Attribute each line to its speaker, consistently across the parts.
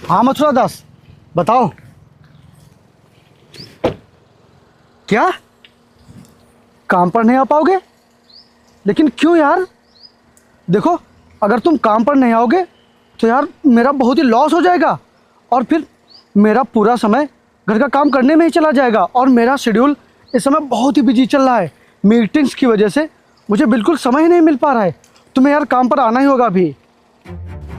Speaker 1: हाँ मथुरा दास, बताओ। क्या काम पर नहीं आ पाओगे? लेकिन क्यों यार? देखो, अगर तुम काम पर नहीं आओगे तो यार मेरा बहुत ही लॉस हो जाएगा, और फिर मेरा पूरा समय घर का काम करने में ही चला जाएगा। और मेरा शेड्यूल इस समय बहुत ही बिजी चल रहा है। मीटिंग्स की वजह से मुझे बिल्कुल समय ही नहीं मिल पा रहा है। तुम्हें यार काम पर आना ही होगा अभी।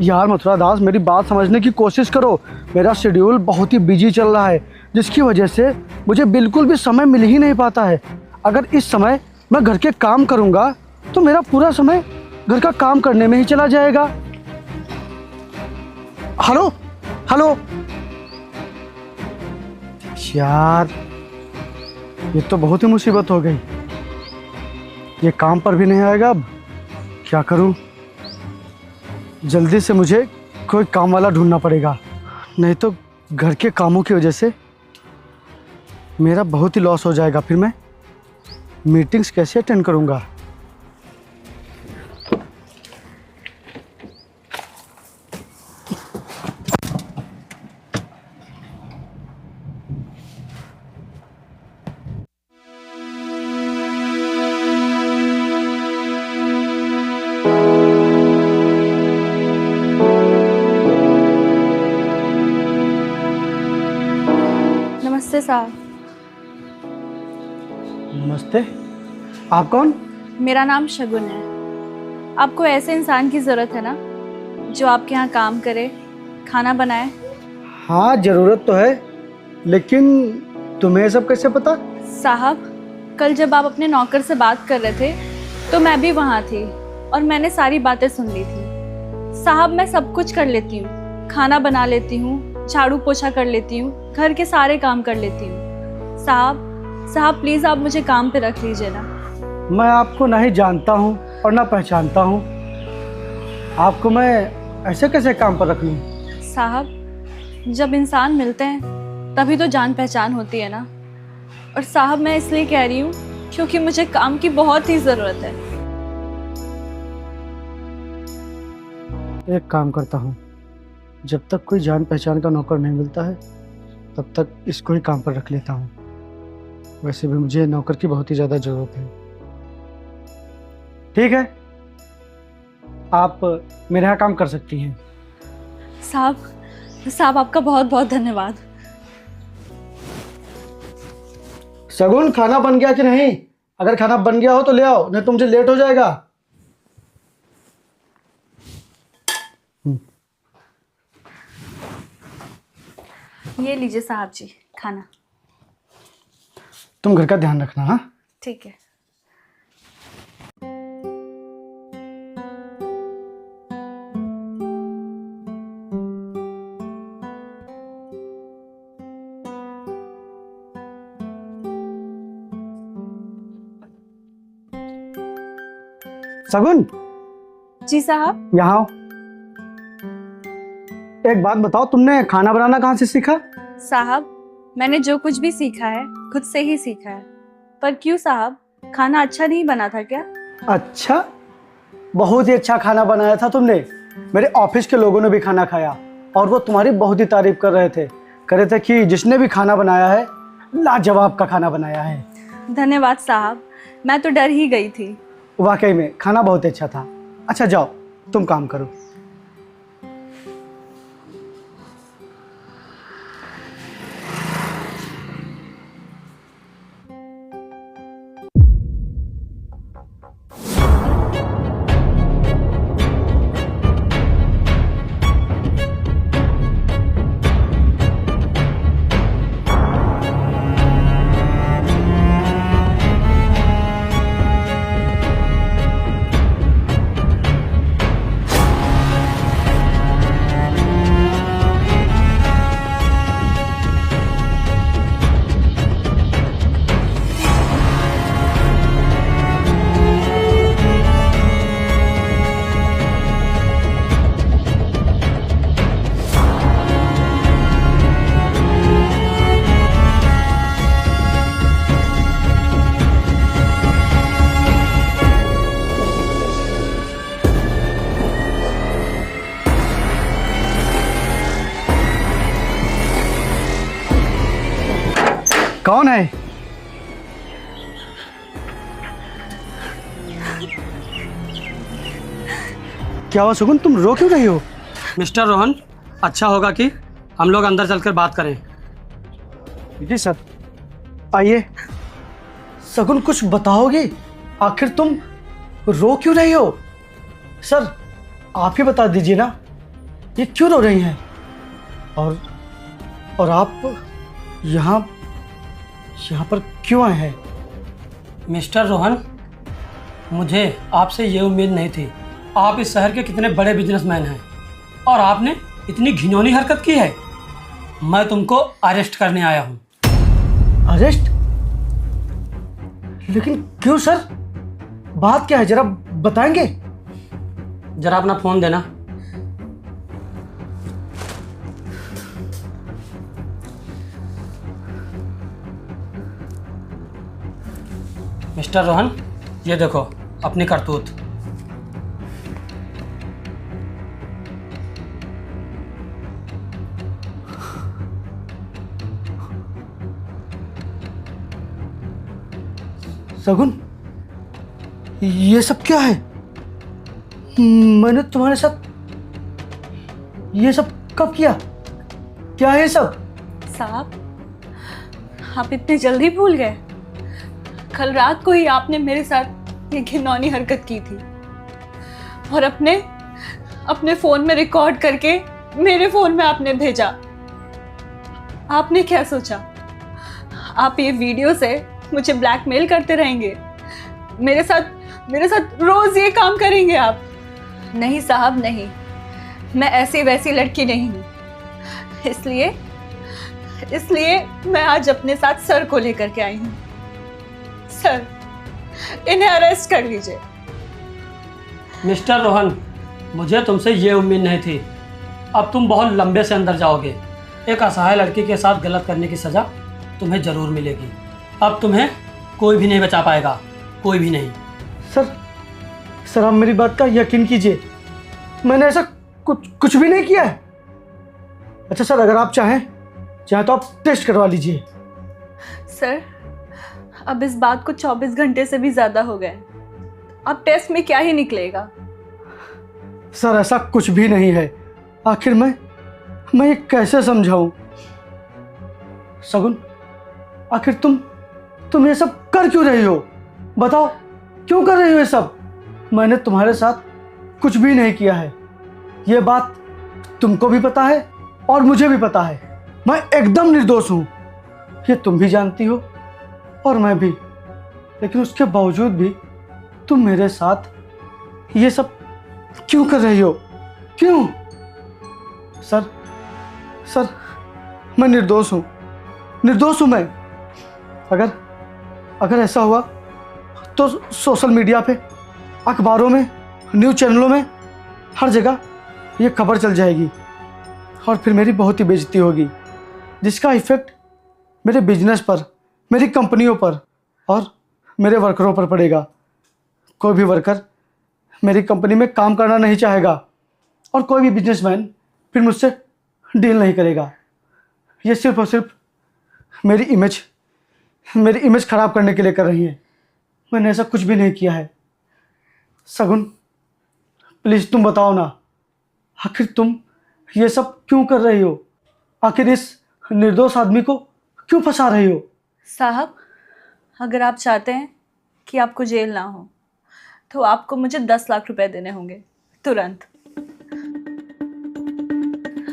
Speaker 1: यार मथुरा दास, मेरी बात समझने की कोशिश करो। मेरा शेड्यूल बहुत ही बिजी चल रहा है, जिसकी वजह से मुझे बिल्कुल भी समय मिल ही नहीं पाता है। अगर इस समय मैं घर के काम करूँगा तो मेरा पूरा समय घर का काम करने में ही चला जाएगा। हेलो हेलो यार, ये तो बहुत ही मुसीबत हो गई। ये काम पर भी नहीं आएगा। अब क्या करूं? जल्दी से मुझे कोई काम वाला ढूंढना पड़ेगा, नहीं तो घर के कामों की वजह से मेरा बहुत ही लॉस हो जाएगा। फिर मैं मीटिंग्स कैसे अटेंड करूंगा?
Speaker 2: नमस्ते साहब।
Speaker 1: नमस्ते। आप कौन?
Speaker 2: मेरा नाम शगुन है। आपको ऐसे इंसान की ज़रूरत है ना, जो आपके यहाँ काम करे, खाना बनाए।
Speaker 1: हाँ ज़रूरत तो है, लेकिन तुम्हें सब कैसे पता?
Speaker 2: साहब, कल जब आप अपने नौकर से बात कर रहे थे तो मैं भी वहाँ थी और मैंने सारी बातें सुन ली थी। साहब, मैं सब कुछ कर लेती हूँ, खाना बना लेती हूँ, झाड़ू पोछा कर लेती हूँ, घर के सारे काम कर लेती हूँ। साहब प्लीज़ आप मुझे काम पे रख लीजिए ना।
Speaker 1: मैं आपको नहीं जानता हूँ और ना पहचानता हूँ, आपको मैं ऐसे कैसे काम पर रख लूँ?
Speaker 2: साहब, जब इंसान मिलते हैं तभी तो जान पहचान होती है ना। और साहब, मैं इसलिए कह रही हूँ क्योंकि मुझे काम की बहुत ही ज़रूरत है।
Speaker 1: एक काम करता हूँ, जब तक कोई जान पहचान का नौकर नहीं मिलता है तब तक इसको ही काम पर रख लेता हूँ। वैसे भी मुझे नौकर की बहुत ही ज़्यादा ज़रूरत है। ठीक है, आप मेरे यहाँ काम कर सकती हैं।
Speaker 2: साहब आपका बहुत बहुत धन्यवाद।
Speaker 1: शगुन, खाना बन गया कि नहीं? अगर खाना बन गया हो तो ले आओ, नहीं तो मुझे लेट हो जाएगा।
Speaker 2: ये लीजिए साहब जी खाना।
Speaker 1: तुम घर का ध्यान रखना। हाँ
Speaker 2: ठीक है।
Speaker 1: शगुन,
Speaker 2: जी साहब।
Speaker 1: यहाँ आओ। एक बात बताओ, तुमने खाना बनाना कहाँ से सीखा?
Speaker 2: साहब, मैंने जो कुछ भी सीखा है खुद से ही सीखा है। पर क्यों साहब, खाना अच्छा नहीं बना था क्या?
Speaker 1: अच्छा, बहुत ही अच्छा खाना बनाया था तुमने। मेरे ऑफिस के लोगों ने भी खाना खाया और वो तुम्हारी बहुत ही तारीफ कर रहे थे। कह रहे थे कि जिसने भी खाना बनाया है लाजवाब का खाना बनाया है।
Speaker 2: धन्यवाद साहब, मैं तो डर ही गई थी।
Speaker 1: वाकई में खाना बहुत अच्छा था। अच्छा जाओ, तुम काम करो। कौन है? क्या हुआ सुगुन, तुम रो क्यों रही हो?
Speaker 3: मिस्टर रोहन, अच्छा होगा कि हम लोग अंदर चलकर बात करें।
Speaker 1: जी सर, आइए। सगुन कुछ बताओगे? आखिर तुम रो क्यों रही हो? सर आप ही बता दीजिए ना, ये क्यों रो रही हैं? और आप यहाँ पर क्यों आए हैं?
Speaker 3: मिस्टर रोहन, मुझे आपसे ये उम्मीद नहीं थी। आप इस शहर के कितने बड़े बिजनेसमैन हैं और आपने इतनी घिनौनी हरकत की है। मैं तुमको अरेस्ट करने आया हूँ।
Speaker 1: अरेस्ट? लेकिन क्यों सर? बात क्या है, जरा बताएंगे?
Speaker 3: जरा अपना फ़ोन देना। मिस्टर रोहन, ये देखो अपनी करतूत।
Speaker 1: सगुन, ये सब क्या है? मैंने तुम्हारे साथ ये सब कब किया? क्या है ये सब?
Speaker 2: साहब, आप इतने जल्दी भूल गए? कल रात को ही आपने मेरे साथ ये घिनौनी हरकत की थी और अपने फोन में रिकॉर्ड करके मेरे फोन में आपने भेजा। आपने क्या सोचा, आप ये वीडियो से मुझे ब्लैकमेल करते रहेंगे? मेरे साथ रोज ये काम करेंगे आप? नहीं साहब, नहीं, मैं ऐसी वैसी लड़की नहीं हूँ। इसलिए मैं आज अपने साथ सर को लेकर के आई हूँ। सर, इन्हें अरेस्ट कर लीजिए।
Speaker 3: मिस्टर रोहन, मुझे तुमसे ये उम्मीद नहीं थी। अब तुम बहुत लंबे से अंदर जाओगे। एक असहाय लड़की के साथ गलत करने की सज़ा तुम्हें ज़रूर मिलेगी। अब तुम्हें कोई भी नहीं बचा पाएगा, कोई भी नहीं।
Speaker 1: सर आप मेरी बात का यकीन कीजिए, मैंने ऐसा कुछ भी नहीं किया है। अच्छा सर, अगर आप चाहें तो आप टेस्ट करवा लीजिए।
Speaker 2: सर, अब इस बात को 24 घंटे से भी ज़्यादा हो गए। अब टेस्ट में क्या ही निकलेगा?
Speaker 1: सर ऐसा कुछ भी नहीं है। आखिर मैं ये कैसे समझाऊं? सगुन, आखिर तुम ये सब कर क्यों रही हो? बताओ, क्यों कर रही हो ये सब? मैंने तुम्हारे साथ कुछ भी नहीं किया है। ये बात तुमको भी पता है और मुझे भी पता है। मैं एकदम निर्दोष हूं, ये तुम भी जानती हो और मैं भी। लेकिन उसके बावजूद भी तुम मेरे साथ ये सब क्यों कर रही हो? क्यों? सर मैं निर्दोष हूं मैं। अगर ऐसा हुआ तो सोशल मीडिया पे, अखबारों में, न्यूज़ चैनलों में, हर जगह ये खबर चल जाएगी और फिर मेरी बहुत ही बेइज्जती होगी, जिसका इफ़ेक्ट मेरे बिजनेस पर, मेरी कंपनियों पर और मेरे वर्करों पर पड़ेगा। कोई भी वर्कर मेरी कंपनी में काम करना नहीं चाहेगा और कोई भी बिजनेसमैन फिर मुझसे डील नहीं करेगा। ये सिर्फ और सिर्फ मेरी इमेज ख़राब करने के लिए कर रही है। मैंने ऐसा कुछ भी नहीं किया है। सगुन, प्लीज़ तुम बताओ ना, आखिर तुम ये सब क्यों कर रही हो? आखिर इस निर्दोष आदमी को क्यों फंसा रही हो?
Speaker 2: साहब, अगर आप चाहते हैं कि आपको जेल ना हो तो आपको मुझे 10 लाख रुपए देने होंगे तुरंत।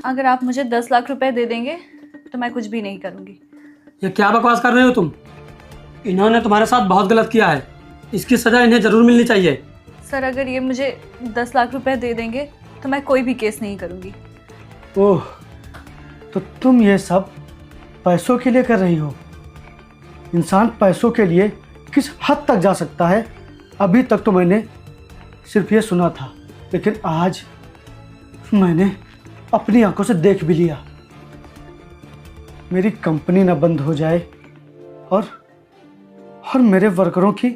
Speaker 2: अगर आप मुझे 10 लाख रुपए दे देंगे तो मैं कुछ भी नहीं करूँगी।
Speaker 3: ये क्या बकवास कर रहे हो तुम? इन्होंने तुम्हारे साथ बहुत गलत किया है, इसकी सज़ा इन्हें ज़रूर मिलनी चाहिए।
Speaker 2: सर, अगर ये मुझे 10 लाख रुपए दे देंगे तो मैं कोई भी केस नहीं करूँगी।
Speaker 1: ओह, तो तुम ये सब पैसों के लिए कर रही हो? इंसान पैसों के लिए किस हद तक जा सकता है, अभी तक तो मैंने सिर्फ ये सुना था, लेकिन आज मैंने अपनी आंखों से देख भी लिया। मेरी कंपनी ना बंद हो जाए और मेरे वर्करों की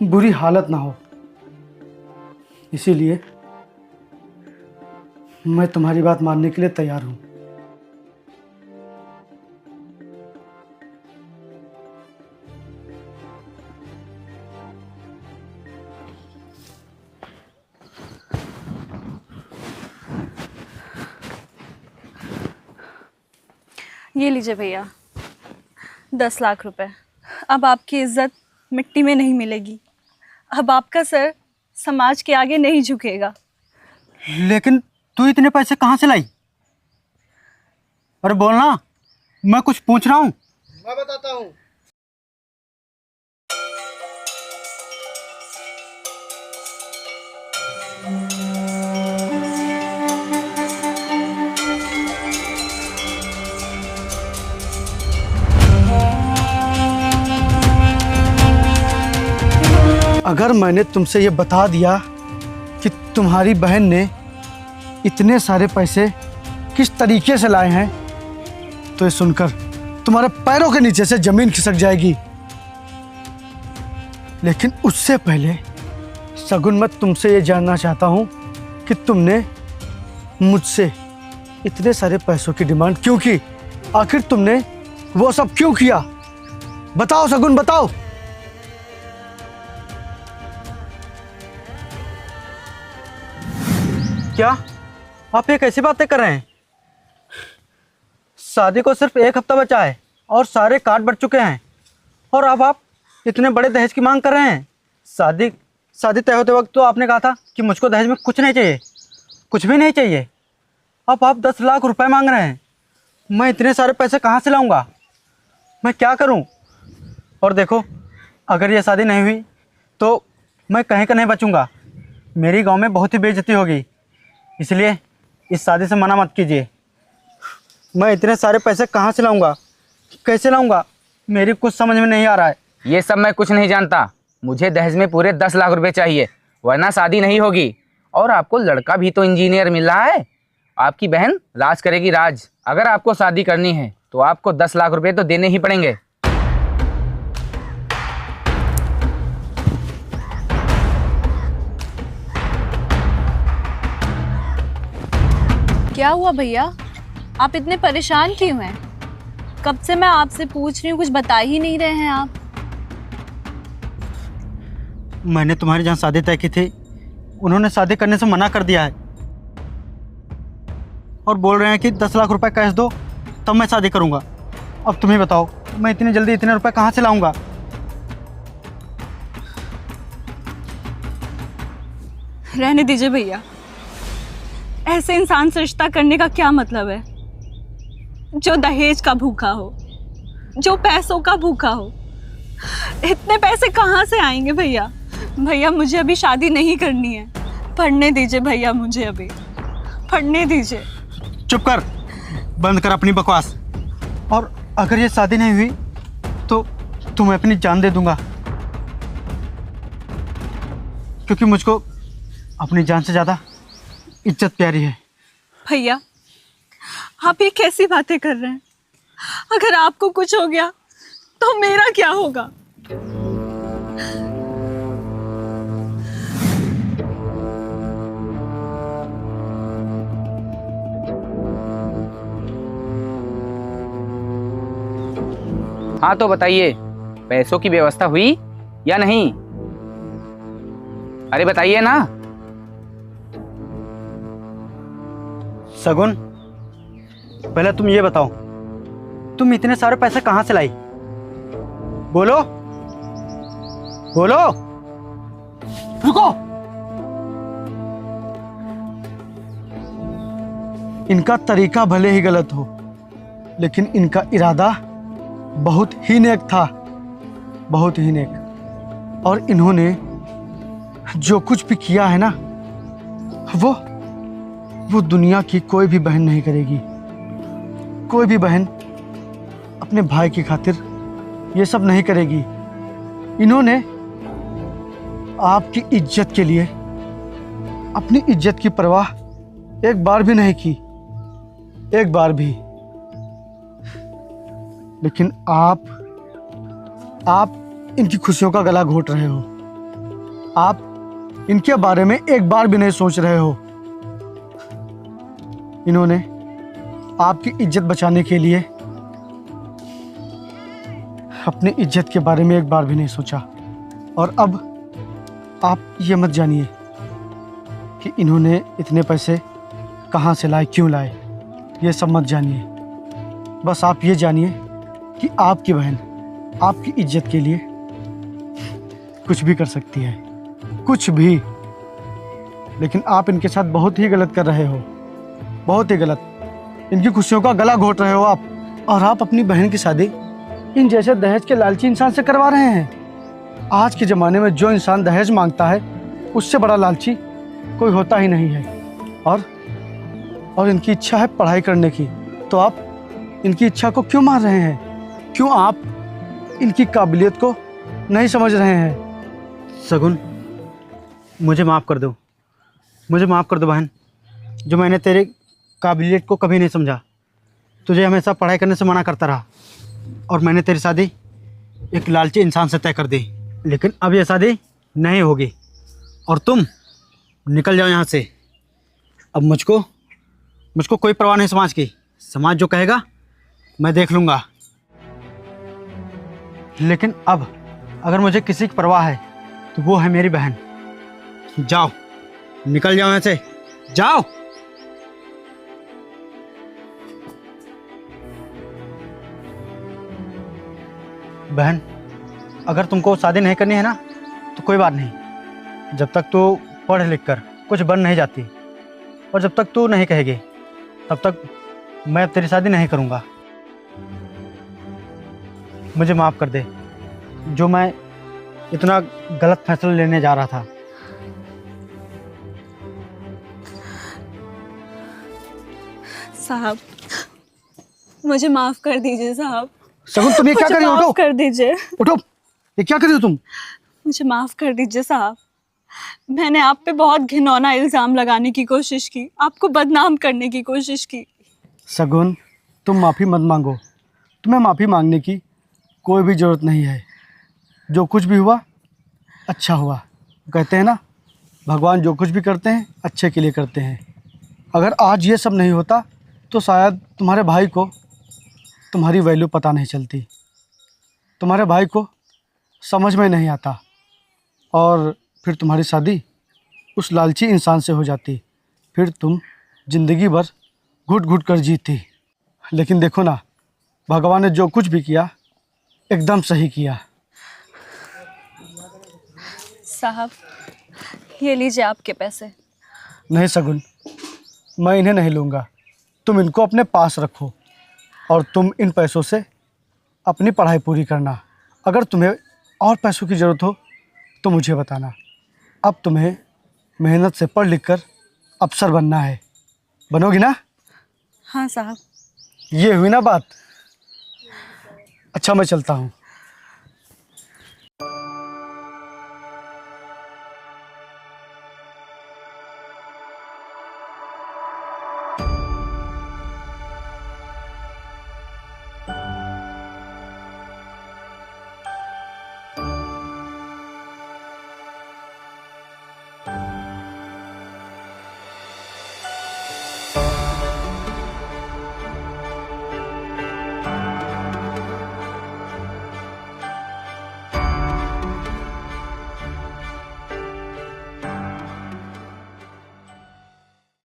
Speaker 1: बुरी हालत ना हो, इसीलिए मैं तुम्हारी बात मानने के लिए तैयार हूं।
Speaker 2: ये लीजिए भैया 10 लाख रुपए। अब आपकी इज्जत मिट्टी में नहीं मिलेगी। अब आपका सर समाज के आगे नहीं झुकेगा।
Speaker 4: लेकिन तू इतने पैसे कहाँ से लाई? अरे बोलना, मैं कुछ पूछ रहा हूँ।
Speaker 1: मैं बताता हूँ। अगर मैंने तुमसे ये बता दिया कि तुम्हारी बहन ने इतने सारे पैसे किस तरीके से लाए हैं, तो ये सुनकर तुम्हारे पैरों के नीचे से जमीन खिसक जाएगी। लेकिन उससे पहले सगुन, मैं तुमसे ये जानना चाहता हूं कि तुमने मुझसे इतने सारे पैसों की डिमांड क्यों की? आखिर तुमने वो सब क्यों किया? बताओ सगुन, बताओ।
Speaker 4: क्या आप ये कैसी बातें कर रहे हैं? शादी को सिर्फ 1 हफ्ता बचा है और सारे कार्ड बढ़ चुके हैं, और अब आप इतने बड़े दहेज की मांग कर रहे हैं। शादी तय होते वक्त तो आपने कहा था कि मुझको दहेज में कुछ नहीं चाहिए, कुछ भी नहीं चाहिए। अब आप 10 लाख रुपए मांग रहे हैं। मैं इतने सारे पैसे कहाँ से लाऊंगा? मैं क्या करूं? और देखो, अगर ये शादी नहीं हुई तो मैं कहीं का नहीं बचूंगा। मेरी गांव में बहुत ही बेइज्जती होगी, इसलिए इस शादी से मना मत कीजिए। मैं इतने सारे पैसे कहाँ से लाऊंगा, कैसे लाऊंगा, मेरी कुछ समझ में नहीं आ रहा है।
Speaker 5: ये सब मैं कुछ नहीं जानता। मुझे दहेज में पूरे 10 लाख रुपए चाहिए, वरना शादी नहीं होगी। और आपको लड़का भी तो इंजीनियर मिल रहा है। आपकी बहन राज करेगी राज। अगर आपको शादी करनी है तो आपको 10 लाख रुपए तो देने ही पड़ेंगे।
Speaker 2: क्या हुआ भैया, आप इतने परेशान क्यों हैं? कब से मैं आपसे पूछ रही हूँ, कुछ बता ही नहीं रहे हैं आप।
Speaker 4: मैंने तुम्हारी जहाँ शादी तय की थी, उन्होंने शादी करने से मना कर दिया है और बोल रहे हैं कि 10 लाख रुपए कैश दो तब मैं शादी करूँगा। अब तुम ही बताओ, मैं इतनी जल्दी इतने रुपए कहाँ से लाऊंगा?
Speaker 2: रहने दीजिए भैया, ऐसे इंसान से रिश्ता करने का क्या मतलब है जो दहेज का भूखा हो, जो पैसों का भूखा हो। इतने पैसे कहाँ से आएंगे भैया? भैया मुझे अभी शादी नहीं करनी है, पढ़ने दीजिए भैया, मुझे अभी पढ़ने दीजिए।
Speaker 4: चुप कर, बंद कर अपनी बकवास। और अगर ये शादी नहीं हुई तो तुम्हें अपनी जान दे दूंगा, क्योंकि मुझको अपनी जान से ज़्यादा इज्जत प्यारी है।
Speaker 2: भैया आप ये कैसी बातें कर रहे हैं? अगर आपको कुछ हो गया तो मेरा क्या होगा?
Speaker 5: हाँ तो बताइए, पैसों की व्यवस्था हुई या नहीं? अरे बताइए ना।
Speaker 4: सगुन, पहले तुम ये बताओ, तुम इतने सारे पैसे कहाँ से लाई? बोलो बोलो। रुको,
Speaker 1: इनका तरीका भले ही गलत हो, लेकिन इनका इरादा बहुत ही नेक था, बहुत ही नेक। और इन्होंने जो कुछ भी किया है ना, वो दुनिया की कोई भी बहन नहीं करेगी। कोई भी बहन अपने भाई की खातिर ये सब नहीं करेगी। इन्होंने आपकी इज्जत के लिए अपनी इज्जत की परवाह एक बार भी नहीं की, एक बार भी। लेकिन आप इनकी खुशियों का गला घोट रहे हो। आप इनके बारे में एक बार भी नहीं सोच रहे हो। इन्होंने आपकी इज्जत बचाने के लिए अपनी इज्जत के बारे में एक बार भी नहीं सोचा। और अब आप ये मत जानिए कि इन्होंने इतने पैसे कहाँ से लाए, क्यों लाए, ये सब मत जानिए। बस आप ये जानिए कि आपकी बहन आपकी इज्जत के लिए कुछ भी कर सकती है, कुछ भी। लेकिन आप इनके साथ बहुत ही गलत कर रहे हो, बहुत ही गलत। इनकी खुशियों का गला घोट रहे हो आप। और आप अपनी बहन की शादी इन जैसे दहेज के लालची इंसान से करवा रहे हैं। आज के ज़माने में जो इंसान दहेज मांगता है उससे बड़ा लालची कोई होता ही नहीं है। और इनकी इच्छा है पढ़ाई करने की, तो आप इनकी इच्छा को क्यों मार रहे हैं? क्यों आप इनकी काबिलियत को नहीं समझ रहे हैं?
Speaker 4: सगुन, मुझे माफ़ कर दो, मुझे माफ़ कर दो बहन, जो मैंने तेरे काबिलियत को कभी नहीं समझा। तुझे हमेशा पढ़ाई करने से मना करता रहा और मैंने तेरी शादी एक लालची इंसान से तय कर दी। लेकिन अब यह शादी नहीं होगी और तुम निकल जाओ यहाँ से। अब मुझको कोई परवाह नहीं समाज की। समाज जो कहेगा मैं देख लूँगा। लेकिन अब अगर मुझे किसी की परवाह है तो वो है मेरी बहन। जाओ, निकल जाओ यहाँ से, जाओ। बहन, अगर तुमको शादी नहीं करनी है ना तो कोई बात नहीं। जब तक तू पढ़ लिख कर कुछ बन नहीं जाती और जब तक तू नहीं कहेगी तब तक मैं अब तेरी शादी नहीं करूँगा। मुझे माफ़ कर दे, जो मैं इतना गलत फैसला लेने जा रहा था।
Speaker 2: साहब, मुझे माफ कर दीजिए साहब।
Speaker 1: सगुन, तुम ये क्या कर रही हो?
Speaker 2: माफ
Speaker 1: उठो,
Speaker 2: कर दीजिए,
Speaker 1: उठो। ये क्या कर रही हो तुम?
Speaker 2: मुझे माफ कर दीजिए साहब। मैंने आप पे बहुत घिनौना इल्जाम लगाने की कोशिश की, आपको बदनाम करने की कोशिश की।
Speaker 1: सगुन, तुम माफ़ी मत मांगो। तुम्हें माफ़ी मांगने की कोई भी ज़रूरत नहीं है। जो कुछ भी हुआ अच्छा हुआ। कहते हैं ना, भगवान जो कुछ भी करते हैं अच्छे के लिए करते हैं। अगर आज ये सब नहीं होता तो शायद तुम्हारे भाई को तुम्हारी वैल्यू पता नहीं चलती, तुम्हारे भाई को समझ में नहीं आता और फिर तुम्हारी शादी उस लालची इंसान से हो जाती। फिर तुम ज़िंदगी भर घुट घुट कर जीती। लेकिन देखो ना, भगवान ने जो कुछ भी किया एकदम सही किया।
Speaker 2: साहब, ये लीजिए आपके पैसे।
Speaker 1: नहीं सगुन, मैं इन्हें नहीं लूँगा। तुम इनको अपने पास रखो और तुम इन पैसों से अपनी पढ़ाई पूरी करना। अगर तुम्हें और पैसों की ज़रूरत हो तो मुझे बताना। अब तुम्हें मेहनत से पढ़ लिख कर अफसर बनना है। बनोगी ना?
Speaker 2: हाँ साहब।
Speaker 1: ये हुई ना बात। अच्छा, मैं चलता हूँ।